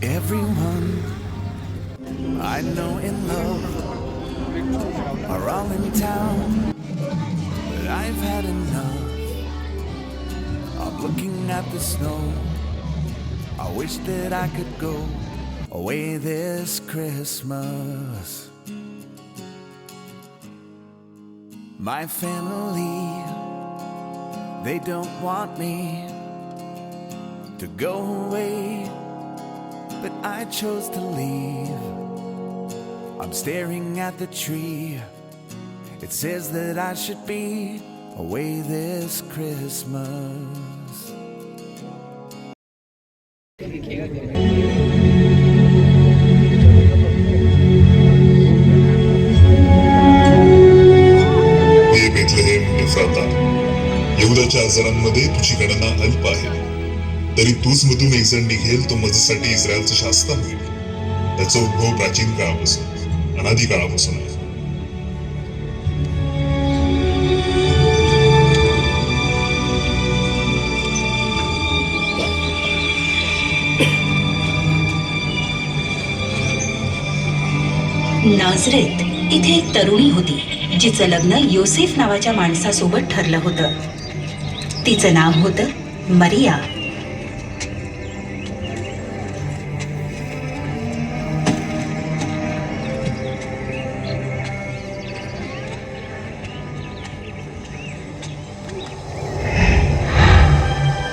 Everyone I know in love are all in town, but I've had enough of looking at the snow. I wish that I could go away this Christmas. My family, they don't want me to go away, but I chose to leave. I'm staring at the tree. It says that I should be away this Christmas. हे Bethlehem एफ्राता, यहूदाच्या आजारांमध्ये तुझी गणना अल्प आहे, तरी तूच मधून एक जण निघेल तो माझ्यासाठी इस्रायलचा शास्ता होईल. त्याचा उद्भव प्राचीन काळापासून, अनादी काळापासून आहे. नाझरेत इथे एक तरुणी होती जिचं लग्न योसेफ नावाच्या माणसासोबत ठरलं होतं. तिचं नाव होतं मरिया.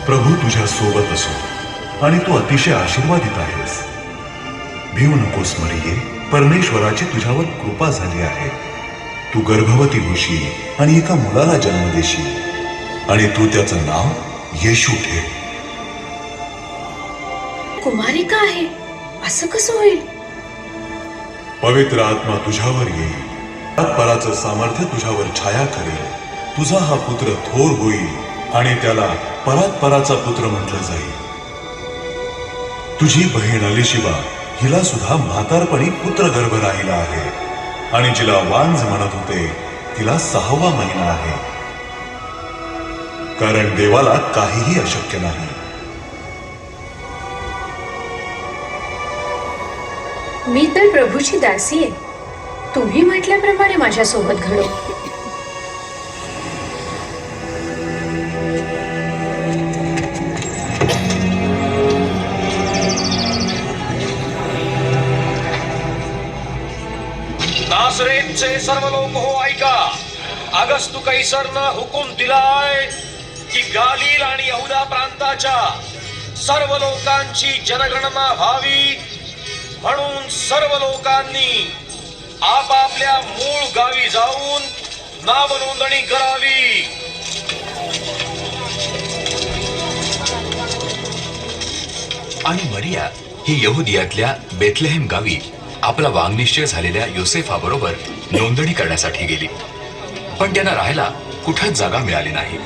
प्रभू तुझ्या सोबत असो आणि तू अतिशय आशीर्वादित आहेस. भिवू नकोस मरिये, परमेश्वराची तुझ्यावर कृपा झाली आहे. तू गर्भवती होशील आणि एका मुलाला जन्म देशील आणि तू त्याचं नाव येशू ठेव. कुमारिका आहे, असं कसं होईल? पवित्र आत्मा तुझ्यावर येईल, पराचं सामर्थ्य तुझ्यावर छाया करेल. तुझा हा पुत्र थोर होईल आणि त्याला परात्पराचा पुत्र म्हटलं जाईल. तुझी बहीण अलिशिबा, हिला सुद्धा म्हातारपणी पुत्र गर्भ राहिला आहे आणि जिला वांज म्हणत होते तिला 6वा महिना आहे, कारण देवाला काहीही अशक्य नाही. मी तर प्रभूची दासी आहे. तुम्ही म्हटल्याप्रमाणे माझ्यासोबत घडो. नासरेतचे सर्व लोक हो ऐका. अगस्तु कैसरनं हुकूम दिलाय की गालील आणि यहुदा प्रांताच्या सर्व लोकांची जनगणना व्हावी, म्हणून सर्व लोकांनी आपापल्या मूळ गावी जाऊन नाव नोंदणी करावी. आणि मरिया ही यहुदियातल्या बेथलेहेम गावी आपला वांगनिश्चय झालेल्या योसेफाबरोबर नोंदणी करण्यासाठी गेली, पण त्यांना राहायला कुठेच जागा मिळाली नाही.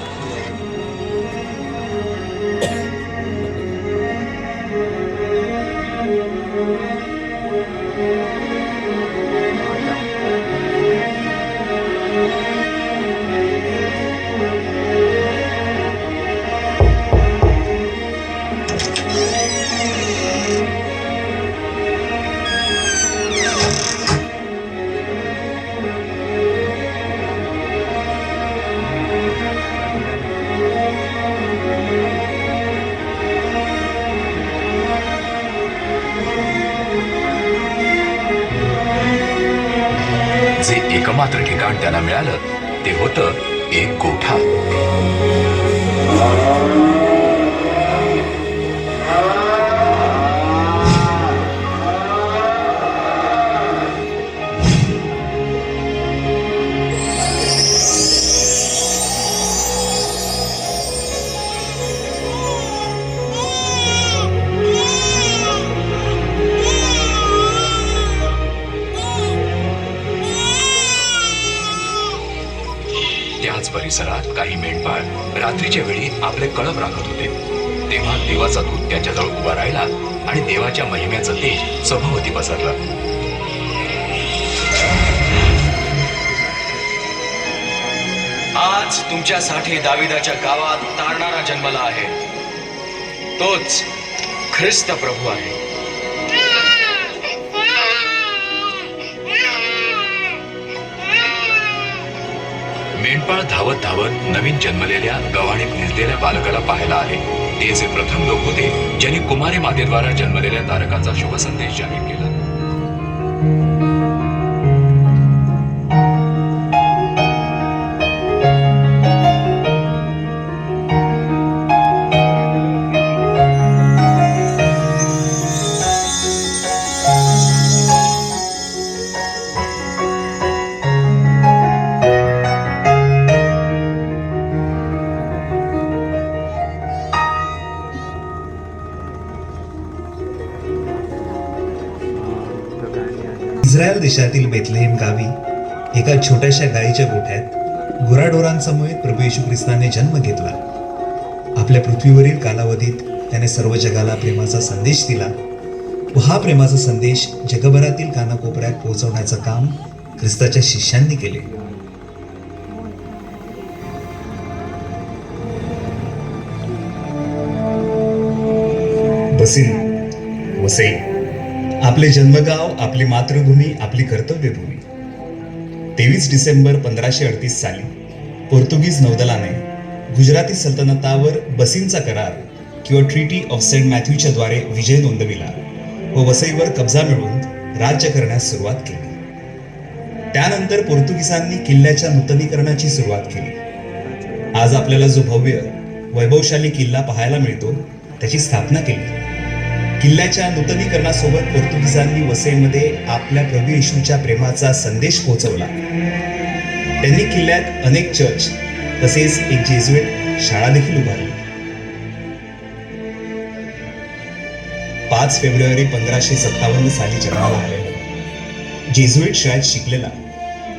जे एकमात्र ठिकाण त्याला मिळालं ते होतं एक गोठा. त्याच परिसरात काही मेंढपाळ रात्रीच्या वेळी आपले कळप राखत होते. तेव्हा देवाचा दूत त्यांच्याजवळ उभा राहिला आणि देवाच्या महिम्याचं तेज सभोवती पसरलं. आज तुमच्यासाठी दाविदाच्या गावात तारणारा जन्मला आहे. तोच ख्रिस्त प्रभू आहे. मेंढपाळ धावत धावत नवीन जन्मलेल्या गव्हाणीत निजलेल्या बालकाला पाहायला आले. ते जे प्रथम लोक होते ज्यांनी कुमारी मातेद्वारा जन्मलेल्या तारकाचा शुभ संदेश जाहीर केला. इस्रायल देशातील बेथलेहेम गावी एका छोट्याशा गायीच्या गोठ्यात गुराढोरांसमवेत प्रभू येशू ख्रिस्ताने जन्म घेतला. आपल्या पृथ्वीवरील कालावधीत त्याने सर्व जगाला प्रेमाचा संदेश दिला व हा प्रेमाचा संदेश जगभरातील कानाकोपऱ्यात पोहोचवण्याचं काम ख्रिस्ताच्या शिष्यांनी केले. बसीन वसई आपले जन्मगाव, आपली मातृभूमी, आपली कर्तव्यभूमी. 23 डिसेंबर 1538 साली पोर्तुगीज नौदलाने गुजराती सल्तनतावर बसींचा करार किंवा ट्रीटी ऑफ सेंट मॅथ्यूच्या द्वारे विजय नोंदविला व वसईवर कब्जा मिळवून राज्य करण्यास सुरुवात केली. त्यानंतर पोर्तुगीजांनी किल्ल्याच्या नूतनीकरणाची सुरुवात केली. आज आपल्याला जो भव्य वैभवशाली किल्ला पाहायला मिळतो त्याची स्थापना केली. किल्ल्याच्या नूतनीकरणासोबत पोर्तुगीजांनी वसईमध्ये आपल्या प्रभू येशूच्या प्रेमाचा संदेश पोहोचवला. त्यांनी किल्ल्यात अनेक चर्च तसेच एक जेजुएट शाळा देखील उभारली. 5 फेब्रुवारी 1557 साली जन्माला आलेला, जेजुएट शाळेत शिकलेला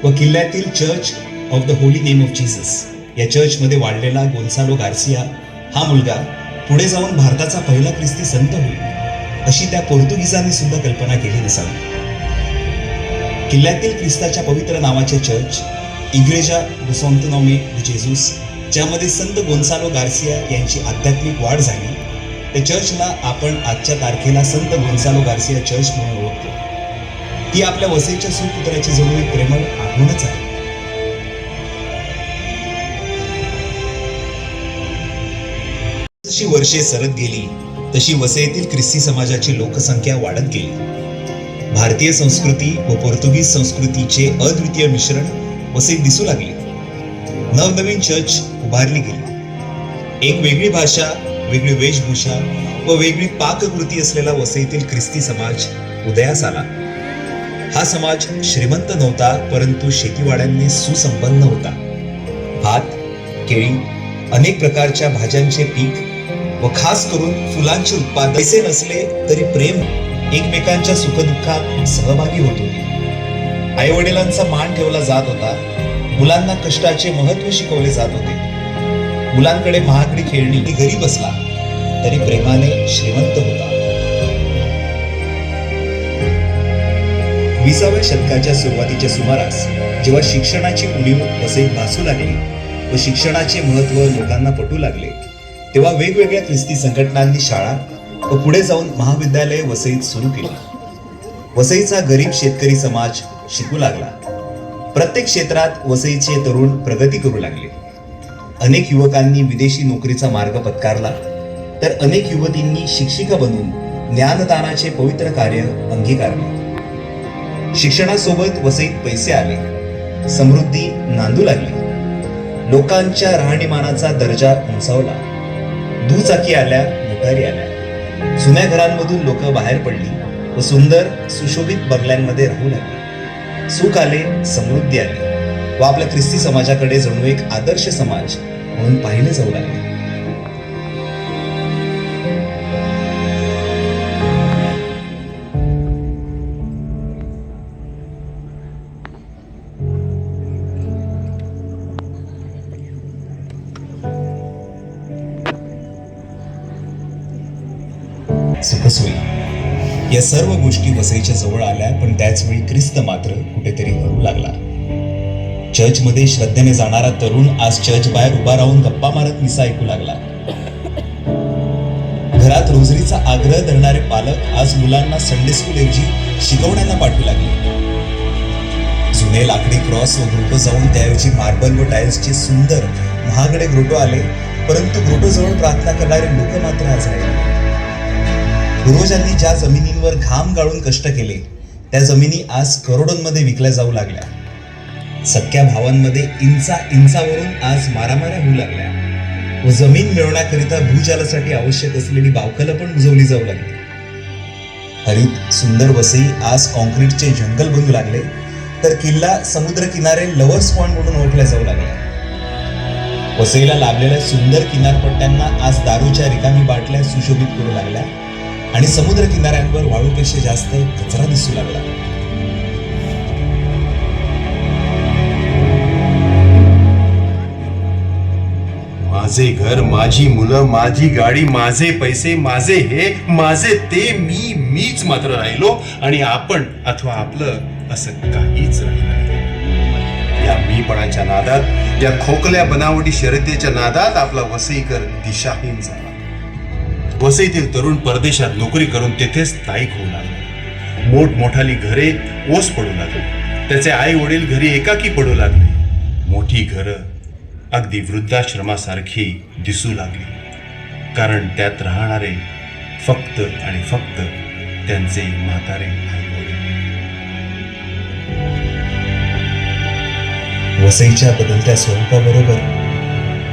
व किल्ल्यातील church of the holy name of Jesus या चर्चमध्ये वाढलेला गोन्सालो गार्सिया हा मुलगा पुढे जाऊन भारताचा पहिला ख्रिस्ती संत होईल अशी त्या पोर्तुगीजांनी सुद्धा कल्पना केली नसावी. किल्ल्यातील ख्रिस्ताच्या पवित्र नावाचे चर्च इग्रेजा दो सॉन्तो नोमे दे जेसूस, ज्यामध्ये संत गोन्सालो गार्सिया यांची आध्यात्मिक वाढ झाली, त्या चर्चला आपण आजच्या तारखेला संत गोन्सालो गार्सिया चर्च म्हणून ओळखतो. ती आपल्या वसईच्या सुपुत्राची जणू एक प्रेमळ आठवणच आहे. जशी वर्षे सरत गेली तशी वसईतील ख्रिस्ती समाजाची लोकसंख्या वाढत गेली. भारतीय संस्कृती व पोर्तुगीज संस्कृतीचे अद्वितीय मिश्रण वसईत दिसू लागले. नवनवीन चर्च उभारली गेली. एक वेगळी भाषा, वेगळी वेशभूषा व वेगळी पाककृती असलेला वसईतील ख्रिस्ती समाज उदयास आला. हा समाज श्रीमंत नव्हता, परंतु शेतीवाड्यांनी सुसंपन्न होता. भात, केळी, अनेक प्रकारच्या भाज्यांचे पीक व खास करून फुलांचे उत्पादन. पैसे नसले तरी प्रेम, एकमेकांच्या सुखदुःखात सहभागी होत होते. आई वडिलांचा मान ठेवला जात होता. मुलांना कष्टाचे महत्त्व शिकवले जात होते. मुलांकडे महागडी खेळणी, गरीब असला तरी प्रेमाने श्रीमंत होता. 20व्या शतकाच्या सुरुवातीच्या सुमारास जेव्हा शिक्षणाची उणीव वसईत भासू लागली व शिक्षणाचे महत्त्व लोकांना पटू लागले, तेव्हा वेगवेगळ्या ख्रिस्ती संघटनांनी शाळा व पुढे जाऊन महाविद्यालये वसईत सुरू केली. वसईचा गरीब शेतकरी समाज शिकू लागला. प्रत्येक क्षेत्रात वसईचे तरुण प्रगती करू लागले. अनेक युवकांनी विदेशी नोकरीचा मार्ग पत्कारला, तर अनेक युवतींनी शिक्षिका बनून ज्ञानदानाचे पवित्र कार्य अंगीकारले. शिक्षणासोबत वसईत पैसे आले, समृद्धी नांदू लागली. लोकांच्या राहणीमानाचा दर्जा उंचावला. दुचाकी आल्या, मोटारी आल्या. जुन्या घरांमधून लोक बाहेर पडली व सुंदर सुशोभित बंगल्यांमध्ये राहू लागली. सुख आले, समृद्धी आली व आपल्या ख्रिस्ती समाजाकडे जणू एक आदर्श समाज म्हणून पाहिले जाऊ लागले. सुखसोयी या सर्व गोष्टी वसईच्या जवळ आल्या, पण त्याच वेळी ख्रिस्त मात्र कुठेतरी हरू लागला. चर्चमध्ये श्रद्धेने जाणारा तरुण आज चर्च बाहेर उभा राहून गप्पा मारत मिसा ऐकू लागला. घरात रोजरीचा आग्रह धरणारे पालक आज मुलांना संडे स्कूल ऐवजी शिकवण्यांना पाठवू लागले. जुने लाकडी क्रॉस व ग्रोटो जाऊन त्याऐवजी मार्बल व टाइल्सचे सुंदर महागडे ग्रोटो आले, परंतु ग्रोटो जवळ प्रार्थना करणारे लोक मात्र आज राहिले. पूर्वजांनी ज्या जमिनींवर घाम गाळून कष्ट केले त्या जमिनी आज करोडोंमध्ये विकल्या जाऊ लागल्या. सख्या भावांमध्ये इंचावरून आज मारामाऱ्या होऊ लागल्या व जमीन मिळवण्याकरिता भूजलासाठी आवश्यक असलेली बावकलं पण बुजवली जाऊ लागली. हरित सुंदर वसई आज कॉन्क्रीटचे जंगल बनू लागले, तर किल्ला समुद्र किनारे लव्हर्स पॉइंट म्हणून ओळखल्या जाऊ लागला. वसईला लाभलेल्या सुंदर किनारपट्ट्यांना आज दारूच्या रिकामी बाटल्या सुशोभित करू लागल्या आणि समुद्र किनाऱ्यांवर वाळूपेक्षा जास्त कचरा दिसू लागला. माझे घर, माझी मुलं, माझी गाडी, माझे पैसे, माझे हे, माझे ते, मीच मात्र राहिलो आणि आपण अथवा आपलं असं काहीच राहिलं नाही. या मीपणाच्या नादात, या खोकल्या बनावटी शर्यतीच्या नादात आपला वसईकर दिशाहीन झाला. वसईतील तरुण परदेशात नोकरी करून तेथेच स्थायिक होऊ लागले. मोठमोठाली घरे ओस पडू लागली. त्याचे आई वडील घरी एकाकी पडू लागले. मोठी घरं अगदी वृद्धाश्रमासारखी दिसू लागली, कारण त्यात राहणारे फक्त आणि फक्त त्यांचे म्हातारे आई वडील. वसईच्या बदलत्या स्वरूपाबरोबर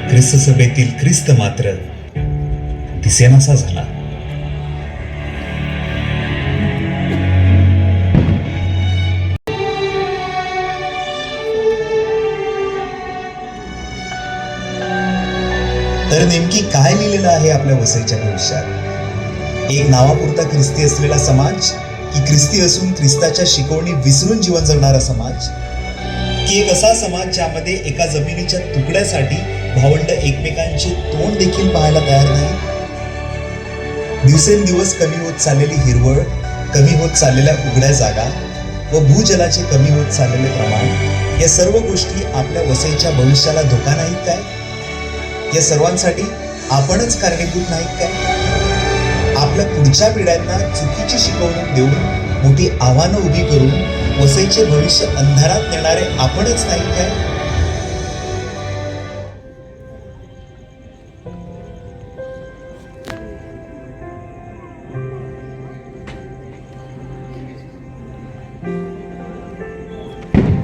ख्रिस्त सभेतील ख्रिस्त मात्र दिसेनासा झाला. तर नेमकी काय लिहिलेलं आहे आपल्या वसईच्या भविष्यात? एक नावापुरता ख्रिस्ती असलेला समाज, की ख्रिस्ती असून ख्रिस्ताच्या शिकवणी विसरून जीवन जगणारा समाज, की एक असा समाज ज्यामध्ये एका जमिनीच्या तुकड्यासाठी भावंड एकमेकांचे तोंड देखील पाहायला तयार नाही? दिवसेंदिवस कमी होत चाललेली हिरवळ, कमी होत चाललेल्या उघड्या जागा व भूजलाचे कमी होत चाललेले प्रमाण, या सर्व गोष्टी आपल्या वसईच्या भविष्याला धोका नाहीत काय? या सर्वांसाठी आपणच कारणीभूत नाहीत काय? आपल्या पुढच्या पिढ्यांना चुकीची शिकवणूक देऊन मोठी आव्हानं उभी करून वसईचे भविष्य अंधारात नेणारे आपणच नाहीत काय?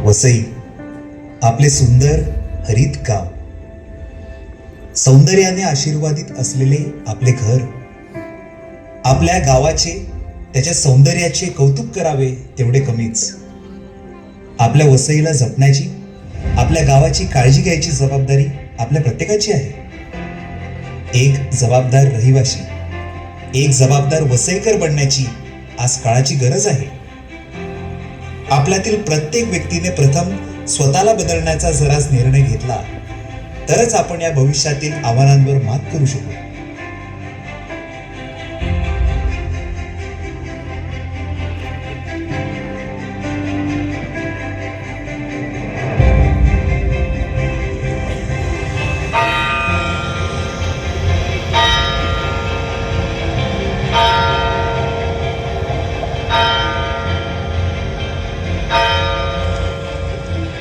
वसई आपले सुंदर हरित गाव, सौंदर्याने आशीर्वादित असलेले आपले घर, आपल्या गावाचे, त्याच्या सौंदर्याचे कौतुक करावे तेवढे कमीच. आपल्या वसईला जपण्याची, आपल्या गावाची काळजी घ्यायची जबाबदारी आपल्या प्रत्येकाची आहे. एक जबाबदार रहिवाशी, एक जबाबदार वसईकर बनण्याची आज काळाची गरज आहे. आपल्यातील प्रत्येक व्यक्तीने प्रथम स्वतःला बदलण्याचा जर आज निर्णय घेतला तरच आपण या भविष्यातील आव्हानांवर मात करू शकू.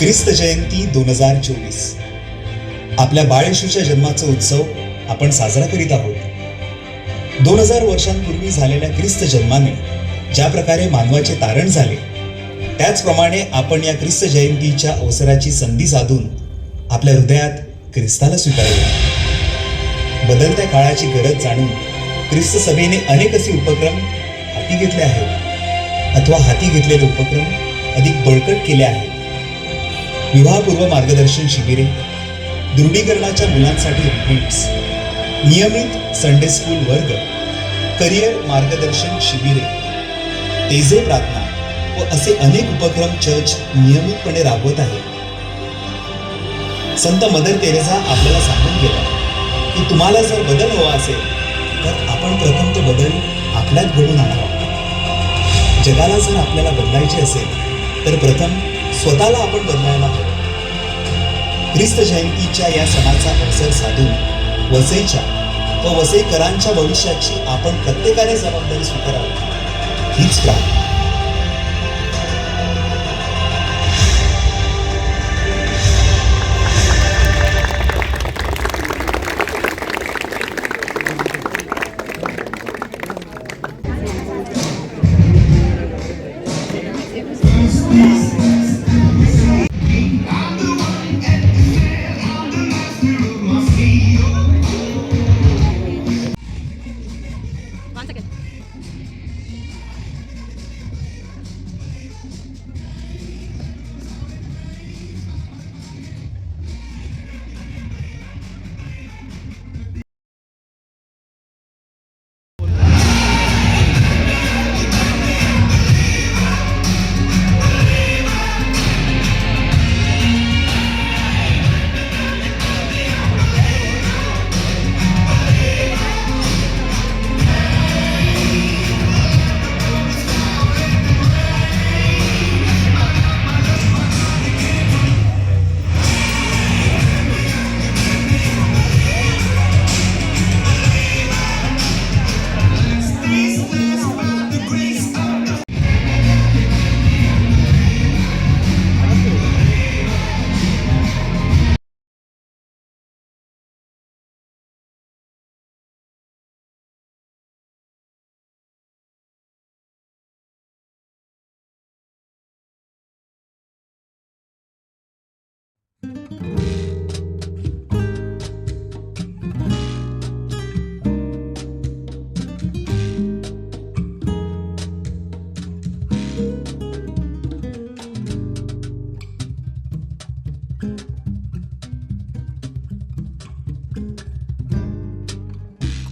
ख्रिस्त जयंती 2024. आपल्या बाळ येशूच्या जन्माचा उत्सव आपण साजरा करीत आहोत. 2000 वर्षांपूर्वी झालेल्या ख्रिस्त जन्माने ज्या प्रकारे मानवाचे तारण झाले, त्याचप्रमाणे आपण या ख्रिस्त जयंतीच्या अवसराची संधी साधून आपल्या हृदयात ख्रिस्ताला स्वीकारले. बदलत्या काळाची गरज जाणून ख्रिस्त सभेने अनेक असे उपक्रम हाती घेतले आहेत अथवा हाती घेतलेले उपक्रम अधिक बळकट केले आहेत. विवाहपूर्व मार्गदर्शन शिबिरे, दृढीकरणाच्या मुलांसाठी रिट्रीट्स, नियमित संडे स्कूल वर्ग, करिअर मार्गदर्शन शिबिरे, तेजे प्रार्थना व असे अनेक उपक्रम चर्च नियमितपणे राबवत आहे. संत मदर तेरेसा आपल्याला सांगून गेला की तुम्हाला जर बदल हवा असेल तर आपण प्रथम तो बदल आपल्यात घडून आणावा. जगाला जर आपल्याला बदलायचे असेल तर प्रथम स्वतःला आपण बदलायला हवं. ख्रिस्त जयंतीच्या या सणाचा अवसर साधून वसईच्या व वसईकरांच्या भविष्याची आपण प्रत्येकाने जबाबदारी स्वीकारावी हीच प्रार्थना.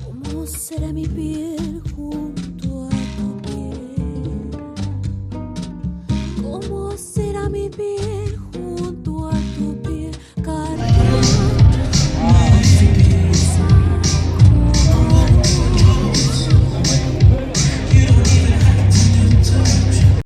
¿Cómo será mi piel junto a tu piel? ¿Cómo será mi piel?